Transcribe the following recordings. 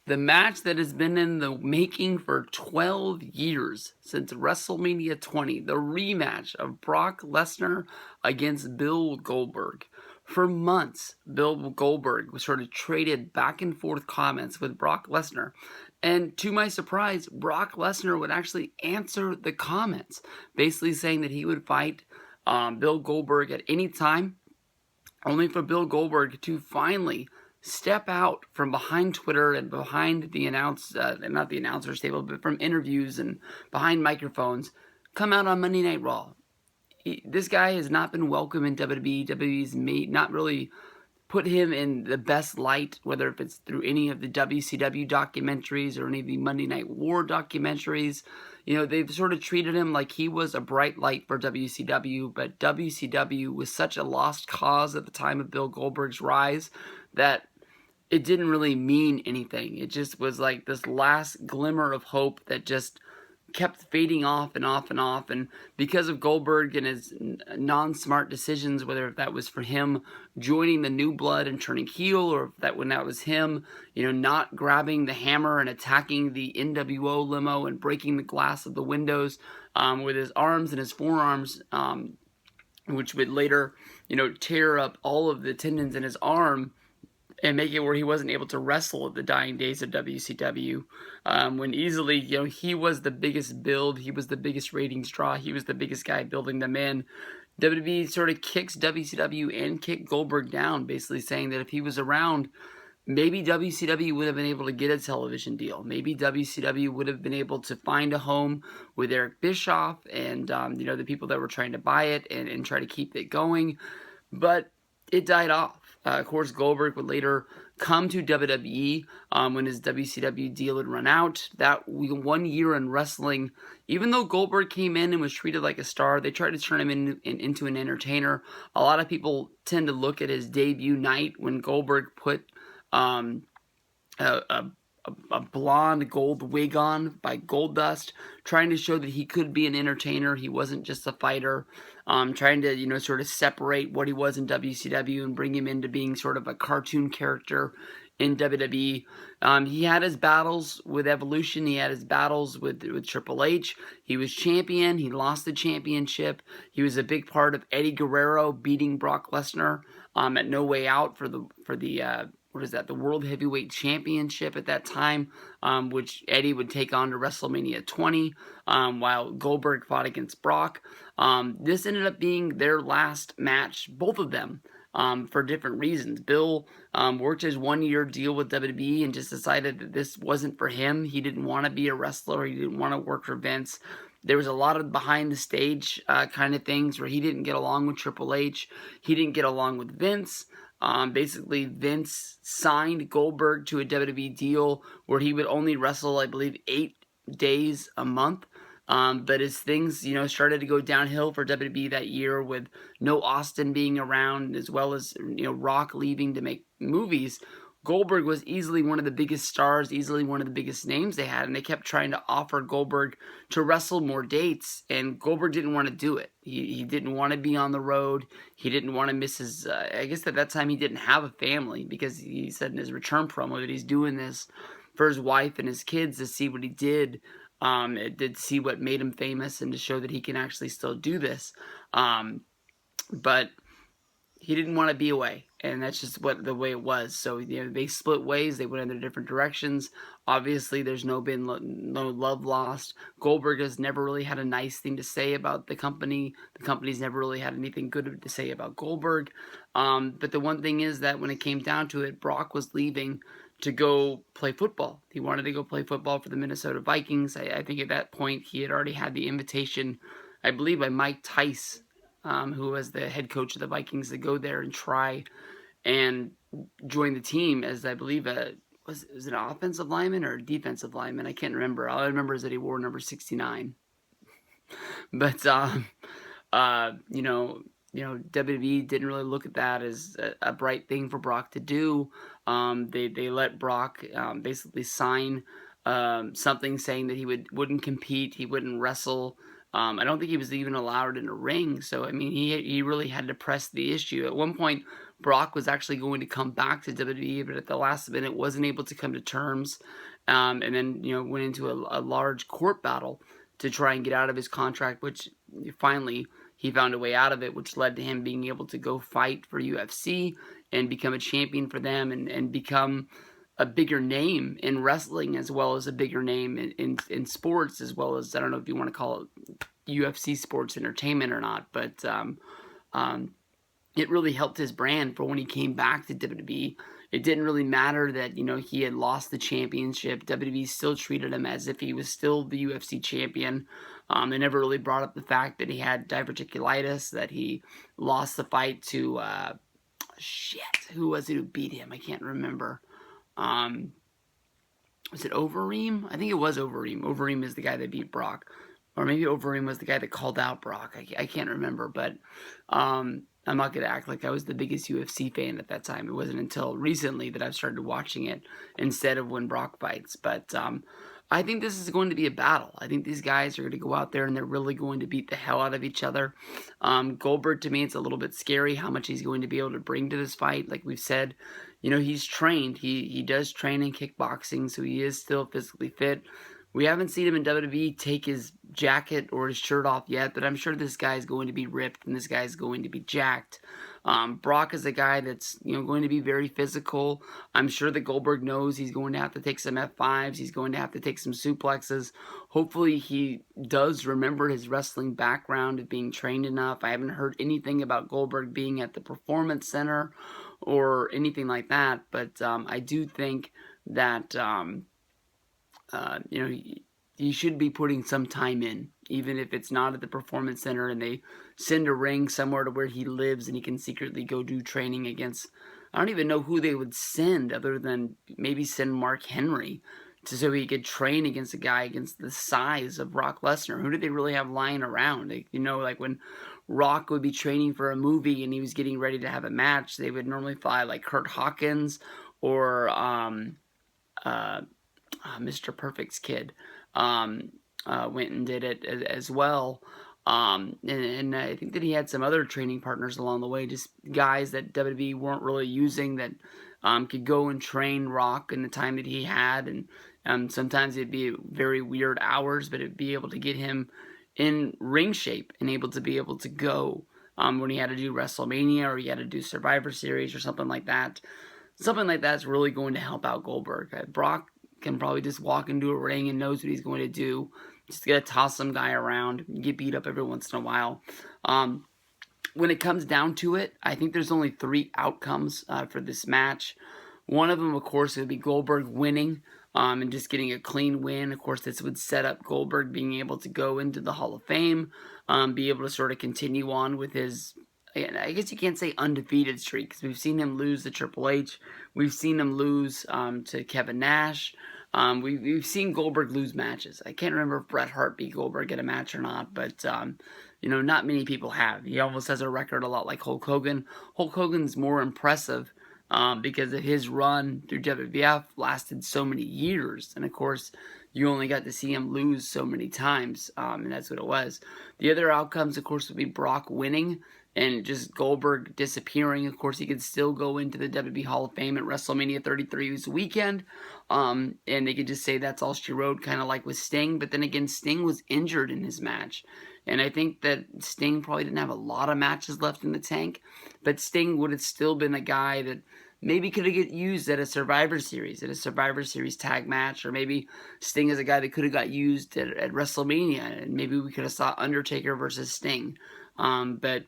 The match that has been in the making for 12 years, since WrestleMania 20, the rematch of Brock Lesnar against Bill Goldberg. For months, Bill Goldberg was sort of traded back and forth comments with Brock Lesnar. And to my surprise, Brock Lesnar would actually answer the comments, basically saying that he would fight Bill Goldberg at any time, only for Bill Goldberg to finally step out from behind Twitter and behind the not the announcer's table, but from interviews and behind microphones, come out on Monday Night Raw. This guy has not been welcome in WWE. WWE's not really put him in the best light, whether if it's through any of the WCW documentaries or any of the Monday Night War documentaries. They've sort of treated him like he was a bright light for WCW, but WCW was such a lost cause at the time of Bill Goldberg's rise that it didn't really mean anything. It just was like this last glimmer of hope that just kept fading off and off and off. And because of Goldberg and his non-smart decisions, whether that was for him joining the New Blood and turning heel, or when that was him, not grabbing the hammer and attacking the NWO limo and breaking the glass of the windows with his arms and his forearms, which would later, tear up all of the tendons in his arm and make it where he wasn't able to wrestle at the dying days of WCW, when easily, he was the biggest build, he was the biggest ratings draw, he was the biggest guy building them in. WWE sort of kicks WCW and kicked Goldberg down, basically saying that if he was around, maybe WCW would have been able to get a television deal. Maybe WCW would have been able to find a home with Eric Bischoff and, the people that were trying to buy it and try to keep it going. But it died off. Of course, Goldberg would later come to WWE when his WCW deal would run out. That 1 year in wrestling, even though Goldberg came in and was treated like a star, they tried to turn him into an entertainer. A lot of people tend to look at his debut night when Goldberg put a blonde gold wig on by Goldust, trying to show that he could be an entertainer. He wasn't just a fighter. Trying to, sort of separate what he was in WCW and bring him into being sort of a cartoon character in WWE. He had his battles with Evolution. He had his battles with Triple H. He was champion. He lost the championship. He was a big part of Eddie Guerrero beating Brock Lesnar at No Way Out for the the World Heavyweight Championship at that time, which Eddie would take on to WrestleMania 20, while Goldberg fought against Brock. This ended up being their last match, both of them, for different reasons. Bill worked his 1 year deal with WWE and just decided that this wasn't for him. He didn't want to be a wrestler. He didn't want to work for Vince. There was a lot of behind the stage kind of things where he didn't get along with Triple H. He didn't get along with Vince. Basically, Vince signed Goldberg to a WWE deal where he would only wrestle, I believe, 8 days a month. But as things, started to go downhill for WWE that year, with no Austin being around, as well as, Rock leaving to make movies, Goldberg was easily one of the biggest stars, easily one of the biggest names they had, and they kept trying to offer Goldberg to wrestle more dates, and Goldberg didn't want to do it. He didn't want to be on the road. He didn't want to miss his, I guess at that time he didn't have a family, because he said in his return promo that he's doing this for his wife and his kids to see what he did, to see what made him famous and to show that he can actually still do this. But he didn't want to be away, and that's just the way it was. So they split ways. They went in their different directions. Obviously, there's no love lost. Goldberg has never really had a nice thing to say about the company. The company's never really had anything good to say about Goldberg. But the one thing is that when it came down to it, Brock was leaving to go play football. He wanted to go play football for the Minnesota Vikings. I think at that point he had already had the invitation, I believe, by Mike Tice, who was the head coach of the Vikings, to go there and try and join the team as, I believe, was it an offensive lineman or a defensive lineman? I can't remember. All I remember is that he wore number 69. But WWE didn't really look at that as a bright thing for Brock to do. They let Brock basically sign something saying that he wouldn't compete, he wouldn't wrestle. I don't think he was even allowed in a ring. So, I mean, he really had to press the issue. At one point, Brock was actually going to come back to WWE, but at the last minute wasn't able to come to terms, and then went into a large court battle to try and get out of his contract, which finally he found a way out of it, which led to him being able to go fight for UFC and become a champion for them, and become a bigger name in wrestling, as well as a bigger name in sports, as well as, I don't know if you want to call it UFC sports entertainment or not, but it really helped his brand for when he came back to WWE. It didn't really matter that, he had lost the championship. WWE still treated him as if he was still the UFC champion. They never really brought up the fact that he had diverticulitis, that he lost the fight to, who was it who beat him? I can't remember. Was it Overeem? I think it was Overeem. Overeem is the guy that beat Brock. Or maybe Overeem was the guy that called out Brock. I can't remember, but I'm not going to act like I was the biggest UFC fan at that time. It wasn't until recently that I've started watching it instead of when Brock fights. But I think this is going to be a battle. I think these guys are going to go out there and they're really going to beat the hell out of each other. Goldberg, to me, it's a little bit scary how much he's going to be able to bring to this fight. Like we've said, he's trained. He does train in kickboxing, so he is still physically fit. We haven't seen him in WWE take his jacket or his shirt off yet, but I'm sure this guy's going to be ripped and this guy's going to be jacked. Brock is a guy that's going to be very physical. I'm sure that Goldberg knows he's going to have to take some F5s. He's going to have to take some suplexes. Hopefully he does remember his wrestling background of being trained enough. I haven't heard anything about Goldberg being at the Performance Center or anything like that, but I do think that you should be putting some time in, even if it's not at the Performance Center and they send a ring somewhere to where he lives and he can secretly go do training against, I don't even know who they would send other than maybe send Mark Henry so he could train against a guy against the size of Brock Lesnar. Who did they really have lying around? Like when Rock would be training for a movie and he was getting ready to have a match, they would normally fly like Kurt Hawkins or Mr. Perfect's kid went and did it as well. And I think that he had some other training partners along the way, just guys that WWE weren't really using that could go and train Rock in the time that he had. And sometimes it'd be very weird hours, but it'd be able to get him in ring shape and able to go when he had to do WrestleMania or he had to do Survivor Series or something like that. Something like that's really going to help out Goldberg. Brock can probably just walk into a ring and knows what he's going to do. Just gonna toss some guy around, get beat up every once in a while. When it comes down to it, I think there's only 3 outcomes for this match. One of them, of course, would be Goldberg winning and just getting a clean win. Of course, this would set up Goldberg being able to go into the Hall of Fame, be able to sort of continue on with his, I guess you can't say undefeated streak, because we've seen him lose to Triple H. We've seen him lose to Kevin Nash. We've seen Goldberg lose matches. I can't remember if Bret Hart beat Goldberg at a match or not, but not many people have. He almost has a record a lot like Hulk Hogan. Hulk Hogan's more impressive because of his run through WWF lasted so many years, and of course you only got to see him lose so many times, and that's what it was. The other outcomes, of course, would be Brock winning and just Goldberg disappearing. Of course, he could still go into the WWE Hall of Fame at WrestleMania 33 this weekend, and they could just say that's all she wrote, kind of like with Sting. But then again, Sting was injured in his match, and I think that Sting probably didn't have a lot of matches left in the tank, but Sting would have still been a guy that maybe could have get used at a Survivor Series tag match, or maybe Sting is a guy that could have got used at WrestleMania, and maybe we could have saw Undertaker versus Sting. But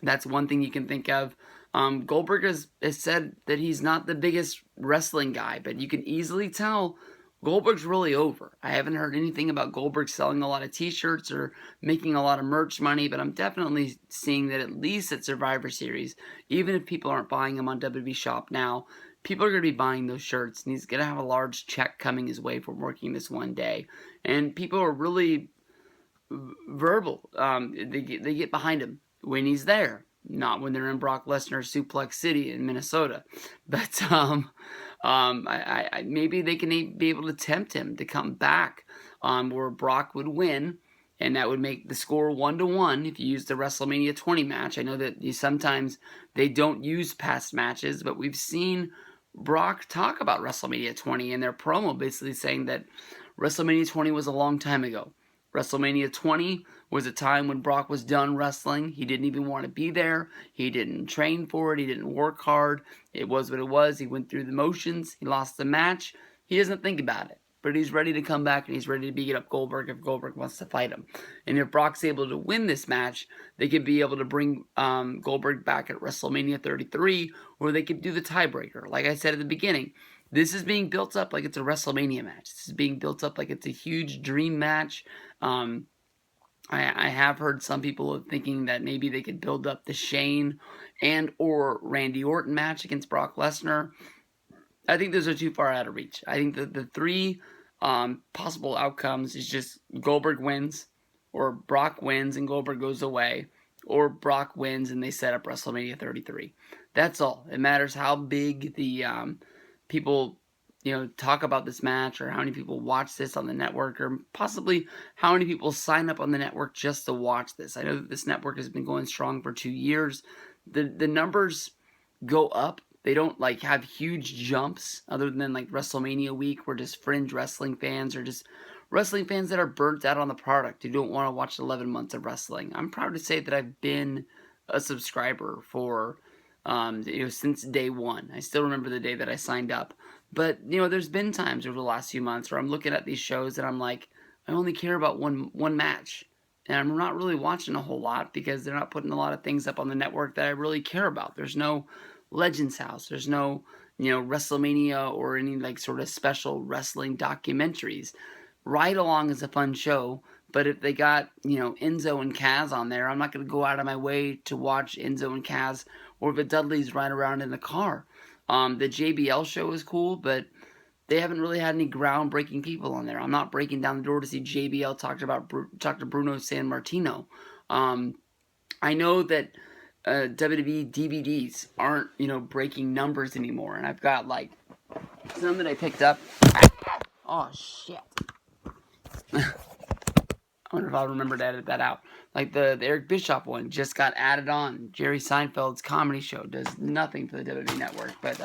that's one thing you can think of. Goldberg has said that he's not the biggest wrestling guy, but you can easily tell Goldberg's really over. I haven't heard anything about Goldberg selling a lot of t-shirts or making a lot of merch money, but I'm definitely seeing that at least at Survivor Series, even if people aren't buying them on WWE Shop now, people are going to be buying those shirts, and he's going to have a large check coming his way for working this one day. And people are really verbal. They get behind him when he's there, not when they're in Brock Lesnar Suplex City in Minnesota. But maybe they can be able to tempt him to come back, where Brock would win, and that would make the score 1-1 if you use the WrestleMania 20 match. I know that sometimes they don't use past matches, but we've seen Brock talk about WrestleMania 20 in their promo, basically saying that WrestleMania 20 was a long time ago. WrestleMania 20 was a time when Brock was done wrestling. He didn't even want to be there. He didn't train for it. He didn't work hard. It was what it was. He went through the motions. He lost the match. He doesn't think about it. But he's ready to come back, and he's ready to beat up Goldberg if Goldberg wants to fight him. And if Brock's able to win this match, they could be able to bring Goldberg back at WrestleMania 33, or they could do the tiebreaker. Like I said at the beginning, this is being built up like it's a WrestleMania match. This is being built up like it's a huge dream match. I have heard some people thinking that maybe they could build up the Shane and or Randy Orton match against Brock Lesnar. I think those are too far out of reach. I think that the three possible outcomes is just Goldberg wins, or Brock wins and Goldberg goes away, or Brock wins and they set up WrestleMania 33. That's all. It matters how big the people talk about this match, or how many people watch this on the network, or possibly how many people sign up on the network just to watch this. I know that this network has been going strong for 2 years. The numbers go up. They don't have huge jumps other than WrestleMania week, where just fringe wrestling fans, or just wrestling fans that are burnt out on the product, who don't want to watch 11 months of wrestling. I'm proud to say that I've been a subscriber for since day one. I still remember the day that I signed up. But there's been times over the last few months where I'm looking at these shows and I'm like, I only care about one match. And I'm not really watching a whole lot because they're not putting a lot of things up on the network that I really care about. There's no Legends House. There's no, WrestleMania or any sort of special wrestling documentaries. Ride Along is a fun show, but if they got, Enzo and Kaz on there, I'm not going to go out of my way to watch Enzo and Kaz, or if the Dudleys ride around in the car. The JBL show is cool, but they haven't really had any groundbreaking people on there. I'm not breaking down the door to see JBL talk to Bruno Sammartino. I know that WWE DVDs aren't, breaking numbers anymore. And I've got, some that I picked up. Oh, shit. I wonder if I'll remember to edit that out. The Eric Bischoff one just got added on. Jerry Seinfeld's comedy show does nothing for the WWE Network. But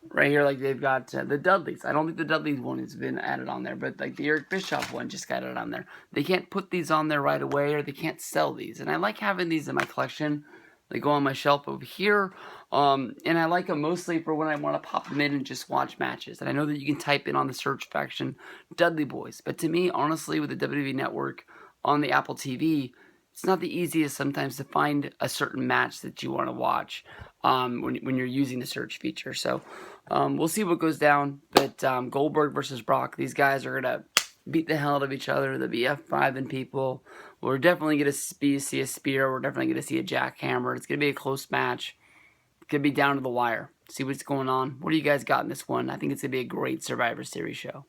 right here, they've got the Dudleys. I don't think the Dudleys one has been added on there, but the Eric Bischoff one just got added on there. They can't put these on there right away, or they can't sell these. And I like having these in my collection. They go on my shelf over here. And I like them mostly for when I want to pop them in and just watch matches. And I know that you can type in on the search faction Dudley Boys. But to me, honestly, with the WWE Network on the Apple TV, it's not the easiest sometimes to find a certain match that you want to watch when you're using the search feature. So we'll see what goes down. But Goldberg versus Brock, these guys are going to beat the hell out of each other. They'll be F5 people. We're definitely going to see a spear. We're definitely going to see a jackhammer. It's going to be a close match. It's going to be down to the wire. See what's going on. What do you guys got in this one? I think it's going to be a great Survivor Series show.